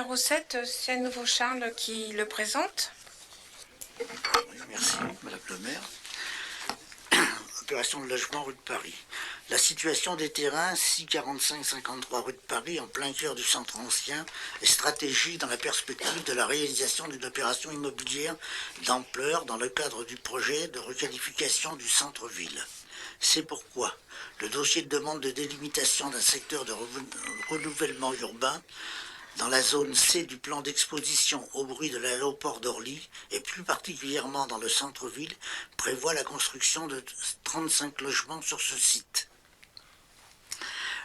numéro 7, c'est à nouveau Charles qui le présente. Oui, merci, Madame le maire. Opération de logement rue de Paris. La situation des terrains 645-53 rue de Paris, en plein cœur du centre ancien, est stratégique dans la perspective de la réalisation d'une opération immobilière d'ampleur dans le cadre du projet de requalification du centre-ville. C'est pourquoi le dossier de demande de délimitation d'un secteur de renouvellement urbain dans la zone C du plan d'exposition au bruit de l'aéroport d'Orly, et plus particulièrement dans le centre-ville, prévoit la construction de 35 logements sur ce site.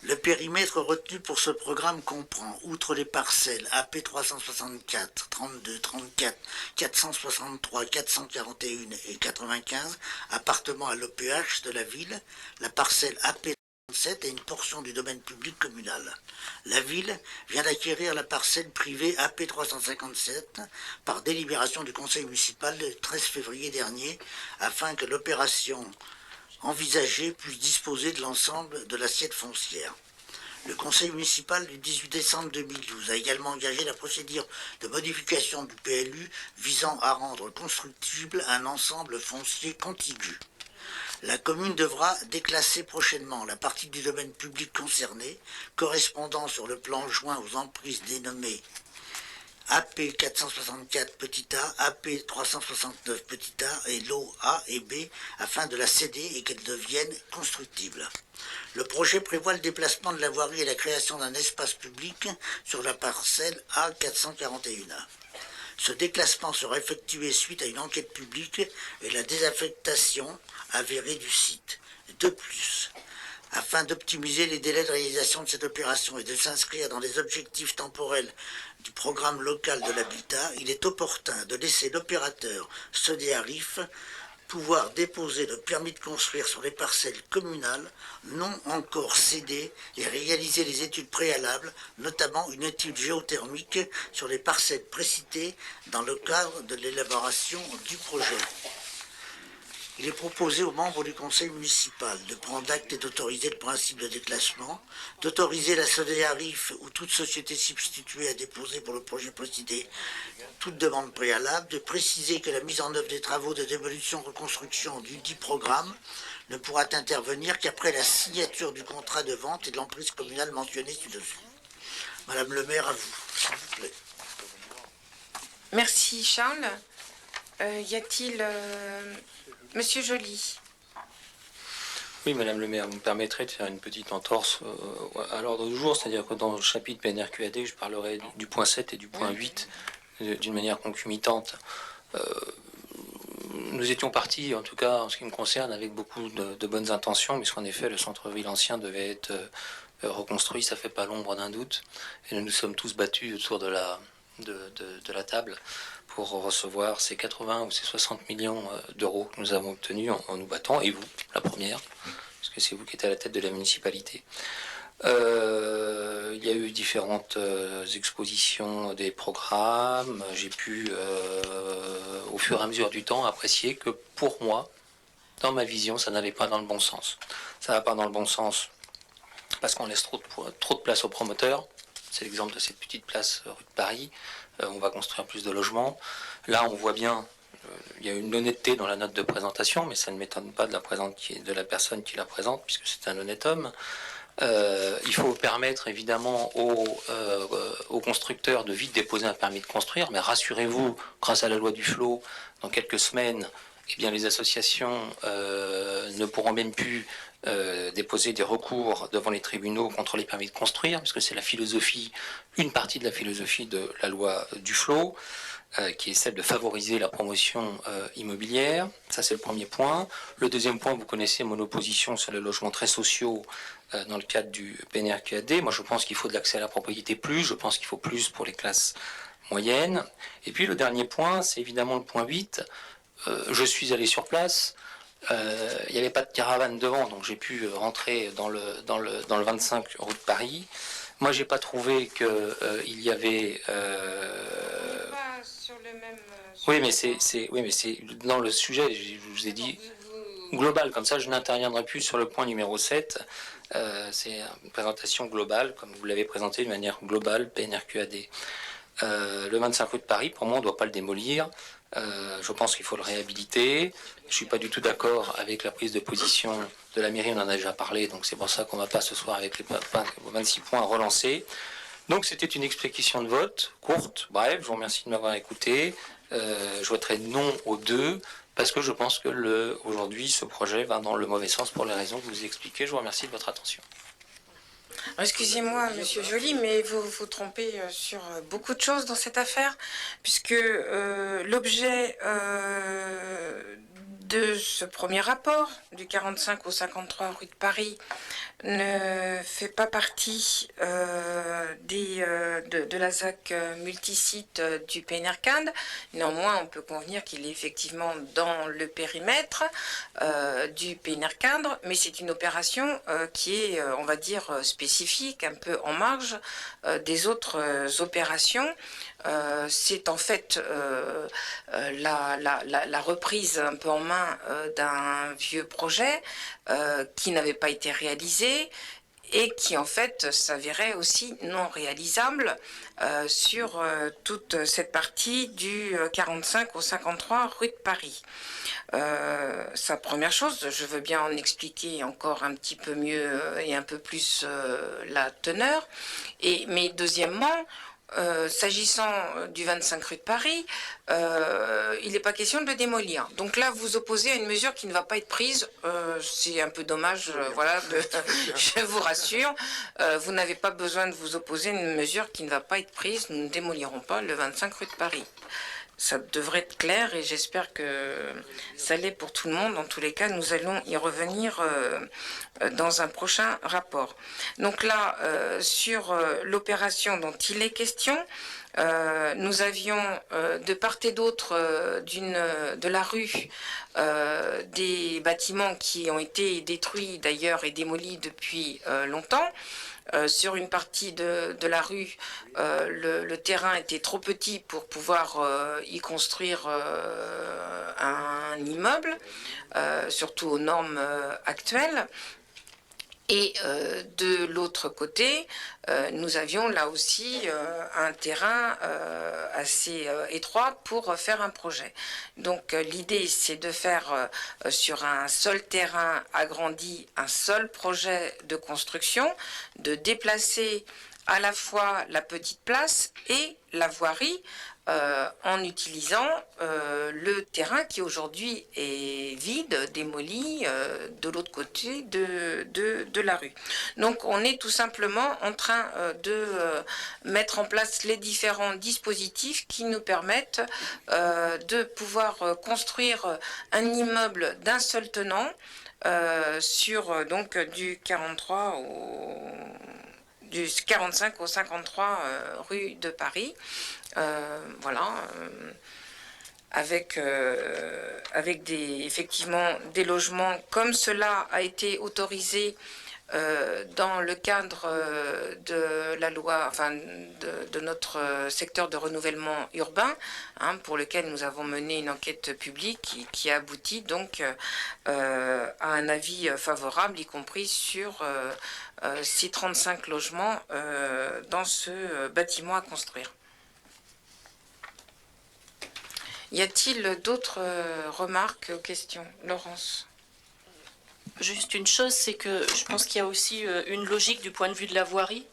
Le périmètre retenu pour ce programme comprend, outre les parcelles AP 364, 32, 34, 463, 441 et 95, appartements à l'OPH de la ville, la parcelle AP et une portion du domaine public communal. La ville vient d'acquérir la parcelle privée AP 357 par délibération du conseil municipal le 13 février dernier afin que l'opération envisagée puisse disposer de l'ensemble de l'assiette foncière. Le conseil municipal du 18 décembre 2012 a également engagé la procédure de modification du PLU visant à rendre constructible un ensemble foncier contigu. La commune devra déclasser prochainement la partie du domaine public concerné, correspondant sur le plan joint aux emprises dénommées AP 464 petit a, AP 369 petit a et lots A et B, afin de la céder et qu'elle devienne constructible. Le projet prévoit le déplacement de la voirie et la création d'un espace public sur la parcelle A441A. Ce déclassement sera effectué suite à une enquête publique et la désaffectation avérée du site. De plus, afin d'optimiser les délais de réalisation de cette opération et de s'inscrire dans les objectifs temporels du programme local de l'habitat, il est opportun de laisser l'opérateur Sodéarif pouvoir déposer le permis de construire sur les parcelles communales non encore cédées et réaliser les études préalables, notamment une étude géothermique sur les parcelles précitées dans le cadre de l'élaboration du projet. Il est proposé aux membres du conseil municipal de prendre acte et d'autoriser le principe de déclassement, d'autoriser la Sodéarif ou toute société substituée à déposer pour le projet précité toute demande préalable, de préciser que la mise en œuvre des travaux de démolition-reconstruction du dit programme ne pourra intervenir qu'après la signature du contrat de vente et de l'emprise communale mentionnée ci-dessus. Madame le maire, à vous, s'il vous plaît. Merci Charles. Y a-t-il Monsieur Joly? Oui, Madame le maire, vous me permettrez de faire une petite entorse à l'ordre du jour, c'est-à-dire que dans le chapitre PNRQAD, je parlerai du point 7 et du point 8 d'une manière concomitante. Nous étions partis, en tout cas en ce qui me concerne, avec beaucoup de bonnes intentions, puisqu'en effet le centre-ville ancien devait être reconstruit, ça fait pas l'ombre d'un doute, et nous nous sommes tous battus autour de la table pour recevoir ces 80 ou ces 60 millions d'euros que nous avons obtenus en nous battant, et vous, la première, parce que c'est vous qui êtes à la tête de la municipalité. Il y a eu différentes expositions des programmes. J'ai pu, au fur et à mesure du temps, apprécier que pour moi, dans ma vision, ça n'allait pas dans le bon sens. Ça va pas dans le bon sens parce qu'on laisse trop de place aux promoteurs. C'est l'exemple de cette petite place rue de Paris. On va construire plus de logements. Là, on voit bien, il y a une honnêteté dans la note de présentation, mais ça ne m'étonne pas de la personne qui la présente, puisque c'est un honnête homme. Il faut permettre évidemment aux constructeurs de vite déposer un permis de construire, mais rassurez-vous, grâce à la loi du flot, dans quelques semaines, eh bien, les associations ne pourront même plus déposer des recours devant les tribunaux contre les permis de construire, parce que c'est la philosophie, une partie de la philosophie de la loi du flot, qui est celle de favoriser la promotion immobilière. Ça, c'est le premier point. Le deuxième point, vous connaissez mon opposition sur les logements très sociaux dans le cadre du PNRQAD. Moi, je pense qu'il faut de l'accès à la propriété plus, je pense qu'il faut plus pour les classes moyennes. Et puis, le dernier point, c'est évidemment le point 8. Je suis allé sur place. Il n'y avait pas de caravane devant, donc j'ai pu rentrer dans le 25 rue de Paris. Moi, j'ai pas trouvé que il y avait. Pas sur le même. Oui, mais c'est dans le sujet. Je vous ai dit global. Comme ça, je n'interviendrai plus sur le point numéro 7. C'est une présentation globale, comme vous l'avez présenté de manière globale, PNRQAD. Le 25 rue de Paris, pour moi, on ne doit pas le démolir. Je pense qu'il faut le réhabiliter. Je ne suis pas du tout d'accord avec la prise de position de la mairie, on en a déjà parlé, donc c'est pour ça qu'on ne va pas ce soir avec les 26 points relancer. Donc c'était une explication de vote courte, bref, je vous remercie de m'avoir écouté. Je voterai non aux deux, parce que je pense que aujourd'hui ce projet va dans le mauvais sens pour les raisons que vous expliquez. Je vous remercie de votre attention. Excusez-moi, Monsieur Joly, mais vous vous trompez sur beaucoup de choses dans cette affaire, puisque l'objet de ce premier rapport, du 45 au 53 rue de Paris, ne fait pas partie de la ZAC multisite du PNRCAD. Néanmoins, on peut convenir qu'il est effectivement dans le périmètre du PNRCAD, mais c'est une opération qui est, on va dire, spécifique, un peu en marge des autres opérations. C'est en fait la reprise un peu en main d'un vieux projet qui n'avait pas été réalisé et qui en fait s'avérait aussi non réalisable sur toute cette partie du 45 au 53 rue de Paris. Sa première chose, je veux bien en expliquer encore un petit peu mieux et un peu plus la teneur, mais deuxièmement, s'agissant du 25 rue de Paris, il n'est pas question de le démolir. Donc là, vous opposez à une mesure qui ne va pas être prise. C'est un peu dommage, voilà, je vous rassure. Vous n'avez pas besoin de vous opposer à une mesure qui ne va pas être prise. Nous ne démolirons pas le 25 rue de Paris. Ça devrait être clair et j'espère que ça l'est pour tout le monde. En tous les cas, nous allons y revenir dans un prochain rapport. Donc là, sur l'opération dont il est question, nous avions de part et d'autre de la rue des bâtiments qui ont été détruits d'ailleurs et démolis depuis longtemps. Sur une partie de la rue, le terrain était trop petit pour pouvoir y construire un immeuble, surtout aux normes actuelles. Et de l'autre côté, nous avions là aussi un terrain assez étroit pour faire un projet. Donc l'idée, c'est de faire sur un seul terrain agrandi un seul projet de construction, de déplacer à la fois la petite place et la voirie en utilisant le terrain qui aujourd'hui est vide, démoli de l'autre côté de la rue. Donc on est tout simplement en train de mettre en place les différents dispositifs qui nous permettent de pouvoir construire un immeuble d'un seul tenant sur donc du 45 au 53 rue de Paris. Voilà, avec effectivement des logements comme cela a été autorisé dans le cadre de la loi, enfin de notre secteur de renouvellement urbain, pour lequel nous avons mené une enquête publique qui a abouti donc à un avis favorable, y compris sur ces 35 logements dans ce bâtiment à construire. Y a-t-il d'autres remarques ou questions? Laurence? Juste une chose, c'est que je pense qu'il y a aussi une logique du point de vue de la voirie,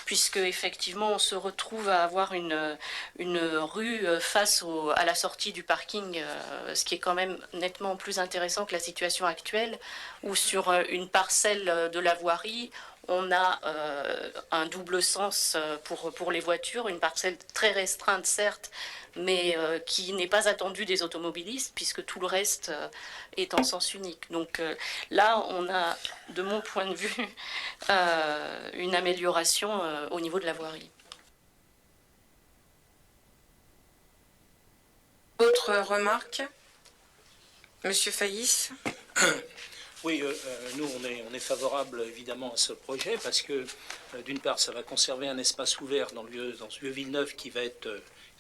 puisque effectivement on se retrouve à avoir une rue face à la sortie du parking, ce qui est quand même nettement plus intéressant que la situation actuelle, où sur une parcelle de la voirie, on a un double sens pour les voitures, une parcelle très restreinte certes, mais qui n'est pas attendue des automobilistes, puisque tout le reste est en sens unique. Donc là, on a, de mon point de vue, une amélioration au niveau de la voirie. D'autres remarques? Monsieur Faïs? Oui, nous, on est favorable évidemment à ce projet parce que, d'une part, ça va conserver un espace ouvert dans ce vieux Villeneuve qui va être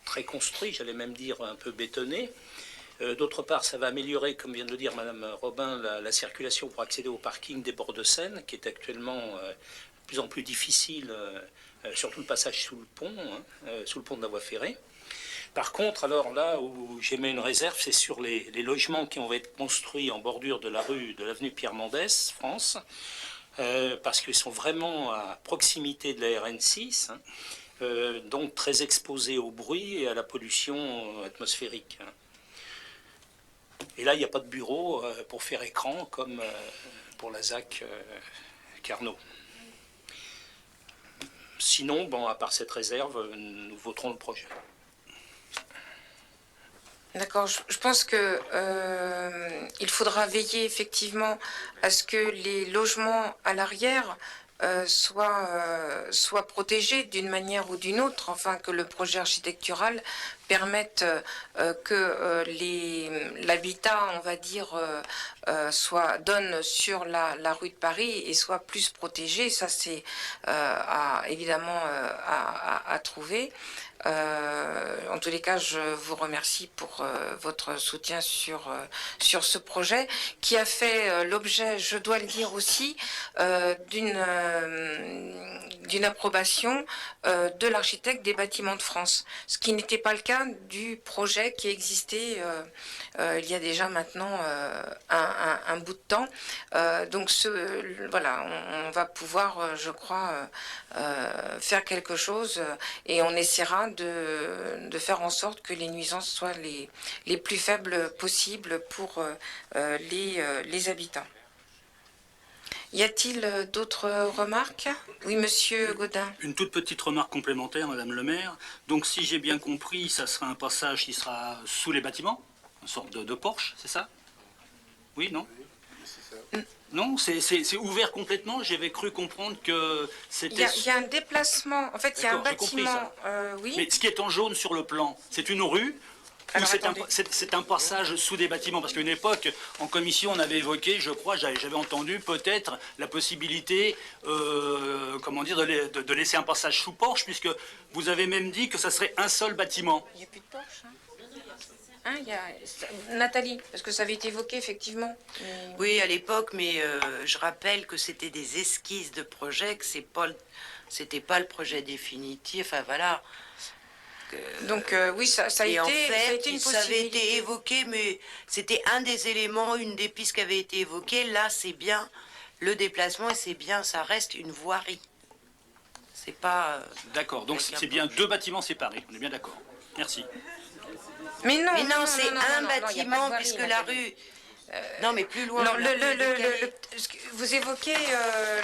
très construit, j'allais même dire un peu bétonné. D'autre part, ça va améliorer, comme vient de le dire Madame Robin, la circulation pour accéder au parking des bords de Seine, qui est actuellement de plus en plus difficile surtout le passage sous le pont, sous le pont de la voie ferrée. Par contre, alors là où j'émets une réserve, c'est sur les logements qui vont être construits en bordure de la rue de l'avenue Pierre Mendès, France, parce qu'ils sont vraiment à proximité de la RN6, donc très exposés au bruit et à la pollution atmosphérique. Et là, il n'y a pas de bureau pour faire écran comme pour la ZAC Carnot. Sinon, bon, à part cette réserve, nous voterons le projet. D'accord, je pense que il faudra veiller effectivement à ce que les logements à l'arrière soient protégés d'une manière ou d'une autre, enfin que le projet architectural permette que l'habitat, on va dire, donne sur la rue de Paris et soit plus protégé. Ça, c'est évidemment à trouver. En tous les cas, je vous remercie pour votre soutien sur ce projet qui a fait l'objet, je dois le dire aussi, d'une approbation de l'architecte des Bâtiments de France, ce qui n'était pas le cas du projet qui existait il y a déjà maintenant un bout de temps. Donc voilà, on va pouvoir, je crois, faire quelque chose et on essaiera de faire en sorte que les nuisances soient les plus faibles possibles pour les habitants. Y a-t-il d'autres remarques? Oui, monsieur Gaudin. Une toute petite remarque complémentaire, madame le maire. Donc, si j'ai bien compris, ça sera un passage qui sera sous les bâtiments, une sorte de porche, c'est ça? Oui, non? Non, c'est ouvert complètement. J'avais cru comprendre que c'était... Il y a un déplacement, en fait, il y a un bâtiment, oui. Mais ce qui est en jaune sur le plan, c'est une rue ou c'est un passage sous des bâtiments? Parce qu'à une époque, en commission, on avait évoqué, je crois, j'avais entendu peut-être la possibilité, comment dire, de laisser un passage sous porche, puisque vous avez même dit que ça serait un seul bâtiment. Il n'y a plus de porche, hein? Nathalie, parce que ça avait été évoqué effectivement. Oui, à l'époque, mais je rappelle que c'était des esquisses de projet, que c'était pas le projet définitif. Enfin voilà. Donc oui, ça a été, en fait, ça a été une ça avait été possibilité. évoqué, mais c'était un des éléments, une des pistes qui avait été évoquée. Là, c'est bien le déplacement et c'est bien, ça reste une voirie. C'est pas. D'accord, donc c'est bien deux bâtiments séparés. On est bien d'accord. Merci. Mais non, C'est un bâtiment, puisque la rue. Non, mais plus loin. Non, vous évoquez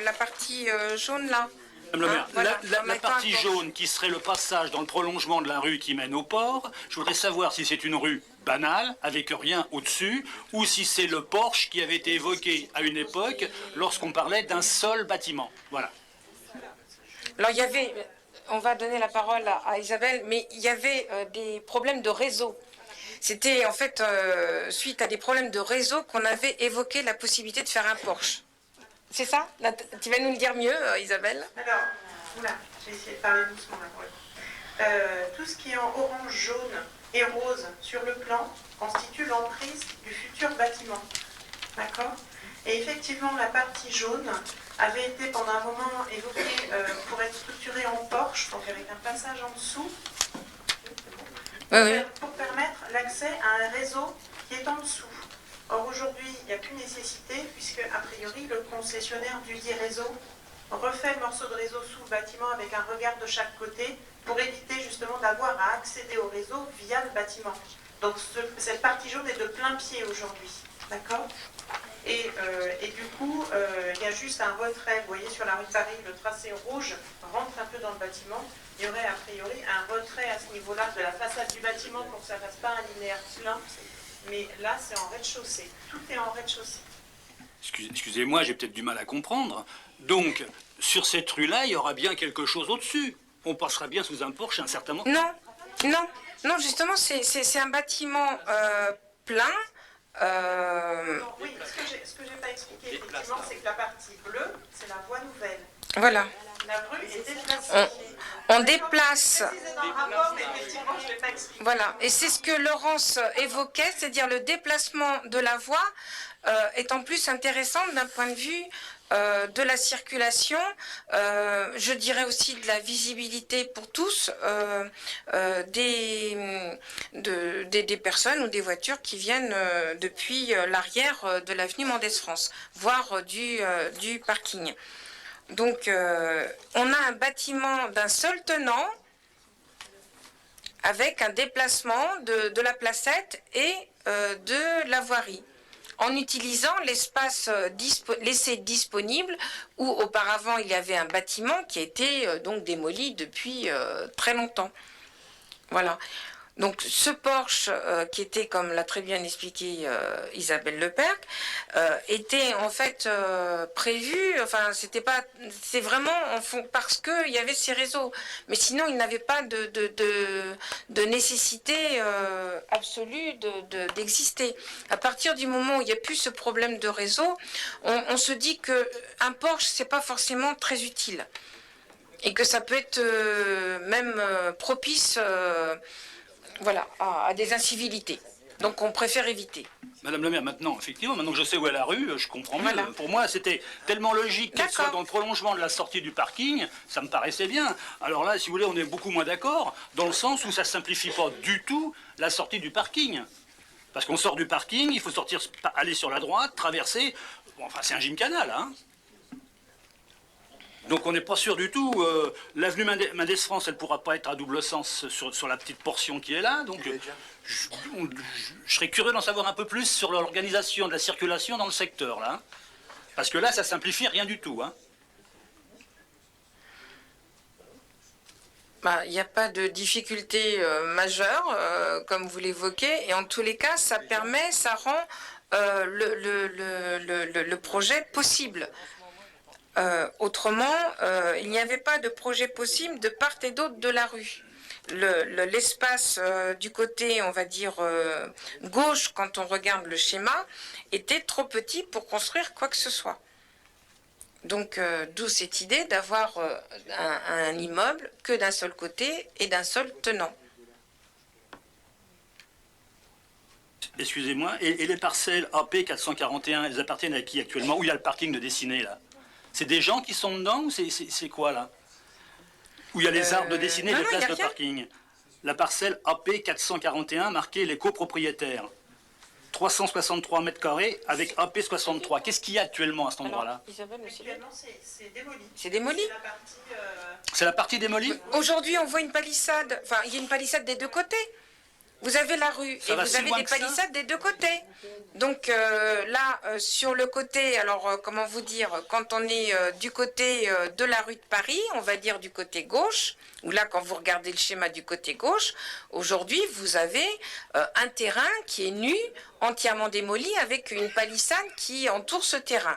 la partie jaune là. Madame le maire, voilà, la partie jaune qui serait le passage dans le prolongement de la rue qui mène au port, je voudrais savoir si c'est une rue banale, avec rien au-dessus, ou si c'est le porche qui avait été évoqué à une époque lorsqu'on parlait d'un seul bâtiment. Voilà. Alors il y avait, on va donner la parole à Isabelle, mais il y avait des problèmes de réseau. C'était en fait suite à des problèmes de réseau qu'on avait évoqué la possibilité de faire un porche. C'est ça? Tu vas nous le dire mieux, Isabelle? Alors, oula, j'ai essayé de parler doucement là pour le coup. Tout ce qui est en orange, jaune et rose sur le plan constitue l'emprise du futur bâtiment. D'accord? Et effectivement, la partie jaune avait été pendant un moment évoquée pour être structurée en porche, donc avec un passage en dessous, pour permettre l'accès à un réseau qui est en dessous. Or aujourd'hui, il n'y a plus nécessité puisque, a priori, le concessionnaire du dit réseau refait le morceau de réseau sous le bâtiment avec un regard de chaque côté pour éviter justement d'avoir à accéder au réseau via le bâtiment. Donc cette partie jaune est de plein pied aujourd'hui. D'accord ? Et du coup, il y a juste un retrait. Vous voyez, sur la rue de Paris, le tracé rouge rentre un peu dans le bâtiment. Il y aurait a priori un retrait à ce niveau-là de la façade du bâtiment pour que ça ne fasse pas un linéaire plein. Mais là, c'est en rez-de-chaussée. Tout est en rez-de-chaussée. Excusez-moi, j'ai peut-être du mal à comprendre. Donc, sur cette rue-là, il y aura bien quelque chose au-dessus. On passera bien sous un porche à un certain moment. Non, justement, c'est un bâtiment plein. Non, oui, ce que j'ai pas expliqué, effectivement, c'est que la partie bleue, c'est la voie nouvelle. Voilà. La rue est déplacée. On déplace. Précisé dans le rapport, mais effectivement, je ne l'ai pas expliqué. Voilà, et c'est ce que Laurence évoquait, c'est-à-dire le déplacement de la voie est en plus intéressant d'un point de vue de la circulation, je dirais aussi de la visibilité pour tous des personnes ou des voitures qui viennent depuis l'arrière de l'avenue Mendès-France, voire du parking. Donc, on a un bâtiment d'un seul tenant avec un déplacement de la placette et de la voirie, en utilisant l'espace laissé disponible où auparavant il y avait un bâtiment qui a été donc démoli depuis très longtemps. Voilà. Donc ce Porsche qui était, comme l'a très bien expliqué Isabelle Leperc, était en fait prévu, enfin c'est vraiment parce qu'il y avait ces réseaux, mais sinon il n'avait pas de nécessité absolue d'exister. À partir du moment où il n'y a plus ce problème de réseau, on se dit qu'un Porsche c'est pas forcément très utile et que ça peut être même propice voilà, à des incivilités. Donc on préfère éviter. Madame le maire, maintenant que je sais où est la rue, je comprends mieux. Voilà. Pour moi, c'était tellement logique qu'elle soit dans le prolongement de la sortie du parking, ça me paraissait bien. Alors là, si vous voulez, on est beaucoup moins d'accord, dans le sens où ça ne simplifie pas du tout la sortie du parking. Parce qu'on sort du parking, il faut sortir, aller sur la droite, traverser. Bon, enfin, c'est un gymkhana, là. Hein. Donc on n'est pas sûr du tout. L'avenue Mendès-France, elle ne pourra pas être à double sens sur la petite portion qui est là. Donc je serais curieux d'en savoir un peu plus sur l'organisation de la circulation dans le secteur, là. Parce que là, ça simplifie rien du tout. Hein. Il n'y a pas de difficulté majeure, comme vous l'évoquez. Et en tous les cas, ça rend le projet possible. Autrement, il n'y avait pas de projet possible de part et d'autre de la rue. L'espace du côté, on va dire, gauche, quand on regarde le schéma, était trop petit pour construire quoi que ce soit. Donc, d'où cette idée d'avoir un immeuble que d'un seul côté et d'un seul tenant. Excusez-moi, et les parcelles AP 441, elles appartiennent à qui actuellement? Où il y a le parking de dessiné, là? C'est des gens qui sont dedans ou c'est quoi, là? Où il y a les arbres de dessinée et les places de parking. La parcelle AP 441, marquée les copropriétaires. 363 mètres carrés avec AP 63. Qu'est-ce qu'il y a actuellement à cet endroit-là? Actuellement, c'est démoli. C'est démoli. C'est la partie démolie? Aujourd'hui, on voit une palissade. Enfin, il y a une palissade des deux côtés. Vous avez la rue et vous avez des palissades des deux côtés. Donc là, sur le côté, alors comment vous dire, quand on est du côté de la rue de Paris, on va dire du côté gauche, ou là quand vous regardez le schéma du côté gauche, aujourd'hui vous avez un terrain qui est nu, entièrement démoli, avec une palissade qui entoure ce terrain.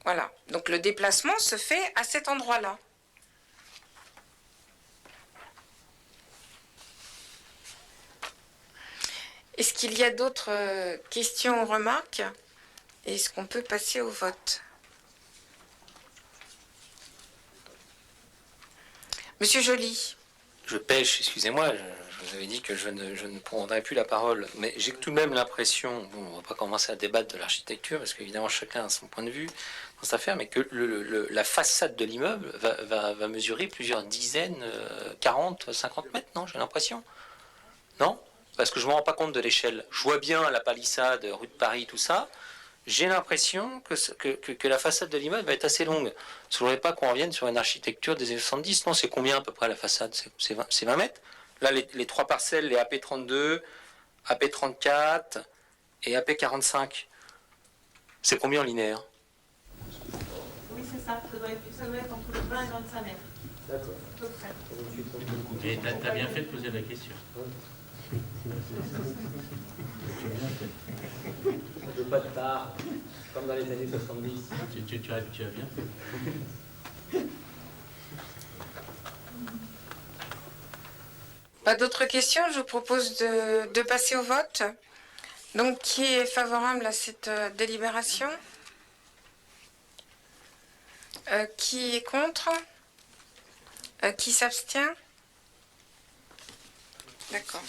Voilà, donc le déplacement se fait à cet endroit-là. Est-ce qu'il y a d'autres questions ou remarques? Est-ce qu'on peut passer au vote? Monsieur Joly. Je pêche, excusez-moi, je vous avais dit que je ne prendrais plus la parole, mais j'ai tout de même l'impression, bon, on ne va pas commencer à débattre de l'architecture, parce qu'évidemment chacun a son point de vue dans cette affaire, mais que la façade de l'immeuble va mesurer plusieurs dizaines, 40, 50 mètres, non? J'ai l'impression. Non? Parce que je ne me rends pas compte de l'échelle. Je vois bien la palissade, rue de Paris, tout ça. J'ai l'impression que la façade de l'immeuble va être assez longue. Je ne voudrais pas qu'on revienne sur une architecture des années 70. Non, c'est combien à peu près la façade? C'est 20 mètres? Là, les trois parcelles, les AP32, AP34 et AP45. C'est combien en linéaire? Oui, c'est ça. Ça doit être entre 20 et 25 mètres. D'accord. À peu près. Et t'as bien fait de poser la question. De pas de tard, comme dans les années 70. Tu as bien fait. Pas d'autres questions? Je vous propose de passer au vote. Donc, qui est favorable à cette délibération? Qui est contre? Qui s'abstient? D'accord.